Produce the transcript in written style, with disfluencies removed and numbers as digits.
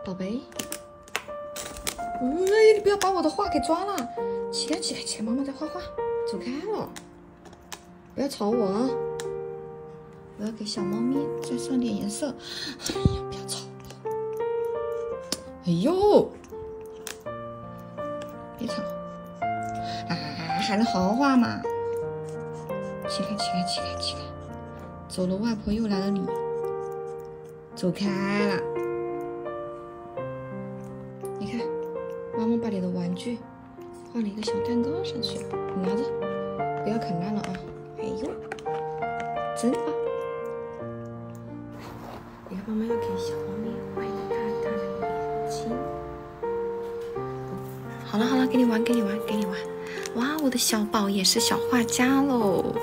宝贝。哎，你不要把我的画给抓了！起来，起来，起来！妈妈在画画，走开了！不要吵我啊！我要给小猫咪再上点颜色。哎呀，不要吵了！哎呦，别吵！啊，还能好好画吗？起来，起来，起来，起来！走了，外婆又来了你。走开了！你看，妈妈把你的玩具画了一个小蛋糕上去了，你拿着，不要啃烂了啊！哎呦，真棒！你看，妈妈要给小猫咪画一个大大的眼睛。好了好了，给你玩，给你玩，给你玩！哇，我的小宝也是小画家喽！